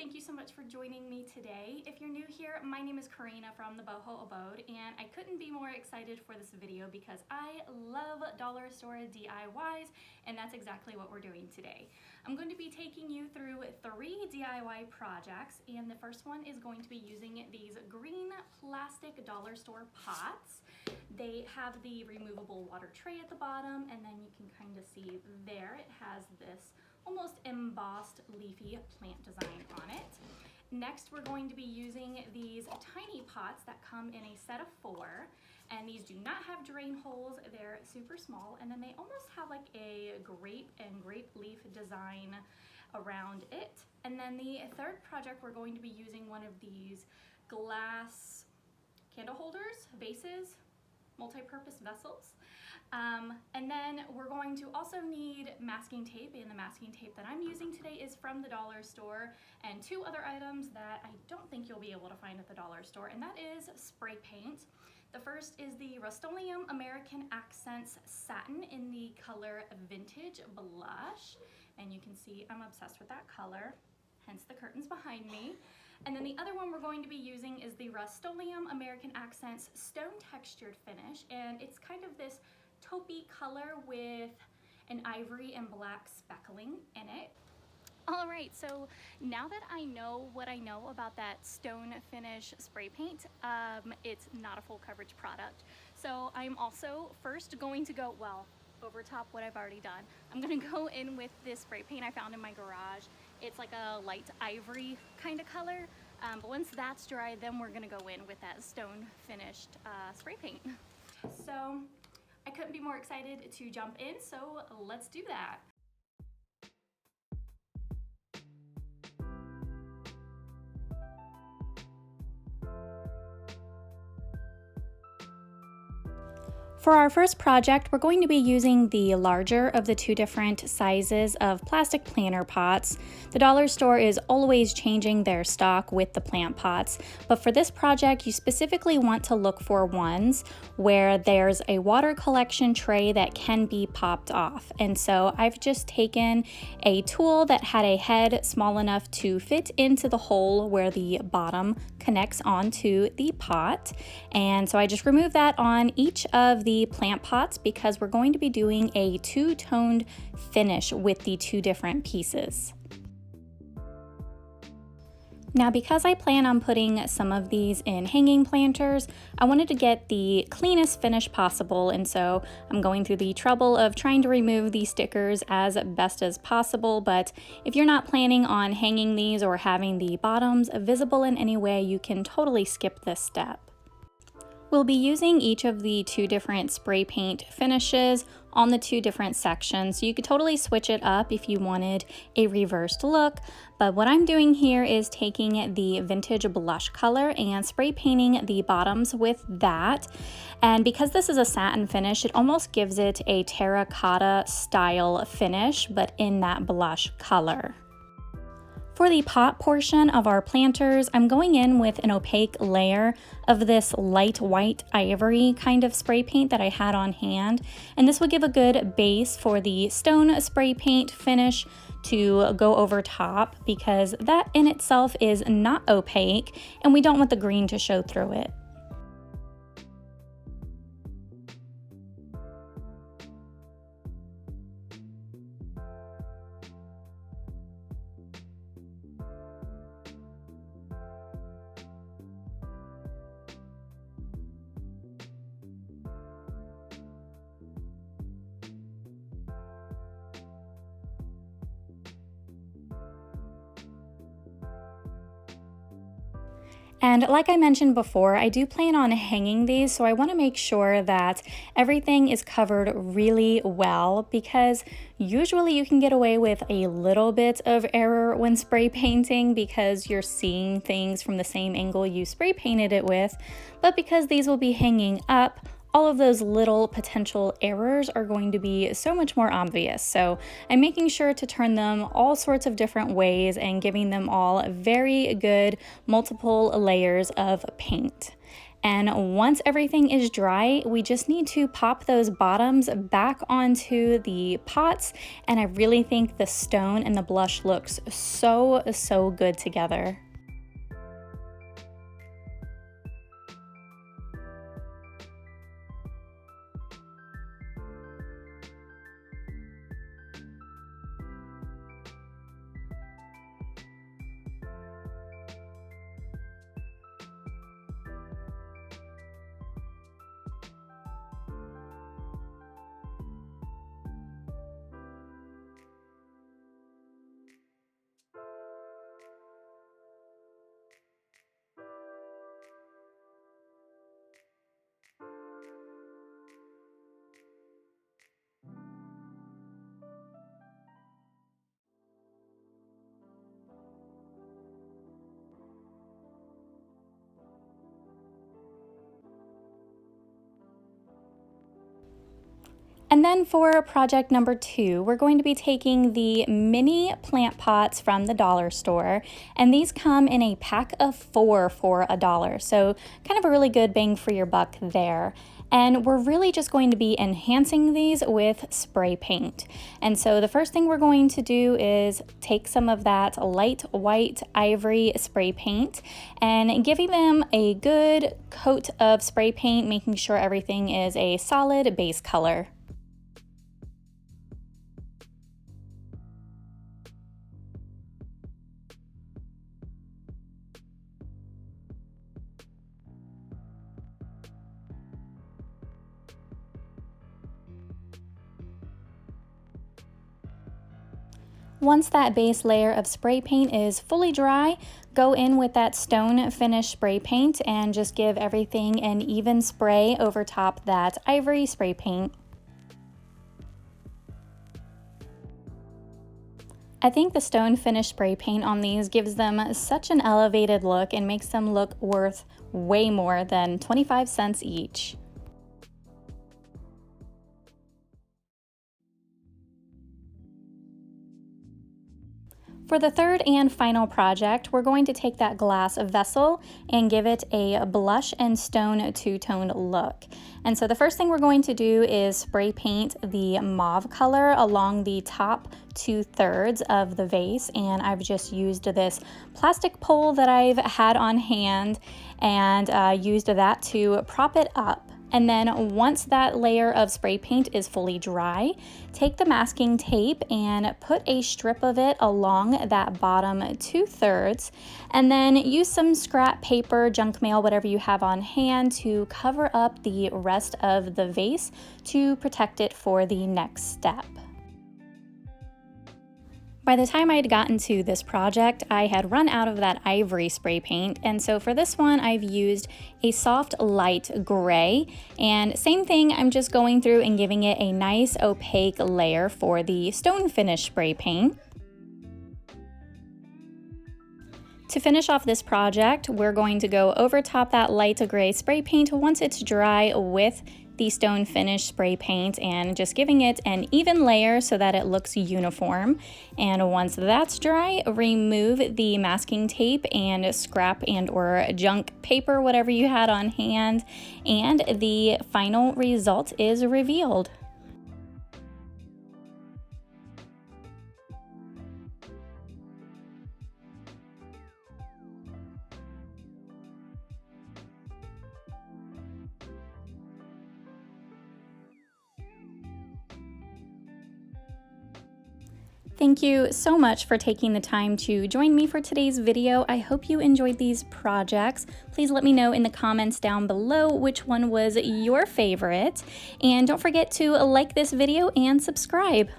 thank you so much for joining me today. If you're new here, my name is Corinna from the Boho abode, and I couldn't be more excited for this video because I love dollar store DIYs, and that's exactly what we're doing today. I'm going to be taking you through 3 DIY projects, and the first one is going to be using these green plastic dollar store pots. They have the removable water tray at the bottom, and then you can kind of see there it has this almost embossed leafy plant design on it. Next, we're going to be using these tiny pots that come in a set of 4, and these do not have drain holes. They're super small, and then they almost have like a grape and grape leaf design around it. And then the third project, we're going to be using one of these glass candle holders, vases, multi-purpose vessels. And then we're going to also need masking tape, and the masking tape that I'm using today is from the dollar store, and 2 other items that I don't think you'll be able to find at the dollar store, and that is spray paint. The first is the Rust-Oleum American Accents Satin in the color Vintage Blush, and you can see I'm obsessed with that color, hence the curtains behind me. And then the other one we're going to be using is the Rust-Oleum American Accents Stone Textured Finish, and it's kind of this taupey color with an ivory and black speckling in it. All right, so now that I know what I know about that stone finish spray paint, it's not a full coverage product. So I'm also first going to go, well, over top what I've already done. I'm gonna go in with this spray paint I found in my garage. It's like a light ivory kind of color, but once that's dry, then we're gonna go in with that stone finished spray paint. So I couldn't be more excited to jump in, so let's do that. For our first project, we're going to be using the larger of the 2 different sizes of plastic planter pots. The dollar store is always changing their stock with the plant pots, but for this project, you specifically want to look for ones where there's a water collection tray that can be popped off. And so I've just taken a tool that had a head small enough to fit into the hole where the bottom connects onto the pot. And so I just removed that on each of the plant pots because we're going to be doing a 2-toned finish with the 2 different pieces. Now, because I plan on putting some of these in hanging planters, I wanted to get the cleanest finish possible, and so I'm going through the trouble of trying to remove these stickers as best as possible. But if you're not planning on hanging these or having the bottoms visible in any way, you can totally skip this step. We'll be using each of the 2 different spray paint finishes on the 2 different sections. So you could totally switch it up if you wanted a reversed look, but what I'm doing here is taking the Vintage Blush color and spray painting the bottoms with that. And because this is a satin finish, it almost gives it a terracotta style finish, but in that blush color. For the pot portion of our planters, I'm going in with an opaque layer of this light white ivory kind of spray paint that I had on hand, and this will give a good base for the stone spray paint finish to go over top because that in itself is not opaque and we don't want the green to show through it. And like I mentioned before, I do plan on hanging these, so I want to make sure that everything is covered really well because usually you can get away with a little bit of error when spray painting because you're seeing things from the same angle you spray painted it with, but because these will be hanging up, all of those little potential errors are going to be so much more obvious. So I'm making sure to turn them all sorts of different ways and giving them all very good multiple layers of paint. And once everything is dry, we just need to pop those bottoms back onto the pots. And I really think the stone and the blush looks so good together. And then for project number 2, we're going to be taking the mini plant pots from the dollar store, and these come in a pack of 4 for $1, so kind of a really good bang for your buck there. And we're really just going to be enhancing these with spray paint. And so the first thing we're going to do is take some of that light white ivory spray paint and giving them a good coat of spray paint, making sure everything is a solid base color. Once that base layer of spray paint is fully dry, go in with that stone finish spray paint and just give everything an even spray over top that ivory spray paint. I think the stone finish spray paint on these gives them such an elevated look and makes them look worth way more than 25 cents each. For the third and final project, we're going to take that glass vessel and give it a blush and stone two-toned look. And so the first thing we're going to do is spray paint the mauve color along the top 2/3 of the vase, and I've just used this plastic pole that I've had on hand and used that to prop it up. And then once that layer of spray paint is fully dry, take the masking tape and put a strip of it along that bottom 2/3, and then use some scrap paper, junk mail, whatever you have on hand to cover up the rest of the vase to protect it for the next step. By the time I had gotten to this project, I had run out of that ivory spray paint, and so for this one I've used a soft light gray, and same thing, I'm just going through and giving it a nice opaque layer for the stone finish spray paint. To finish off this project, we're going to go over top that light gray spray paint once it's dry with the stone finish spray paint and just giving it an even layer so that it looks uniform. And once that's dry, remove the masking tape and scrap and or junk paper, whatever you had on hand, and the final result is revealed. Thank you so much for taking the time to join me for today's video. I hope you enjoyed these projects. Please let me know in the comments down below which one was your favorite. And don't forget to like this video and subscribe.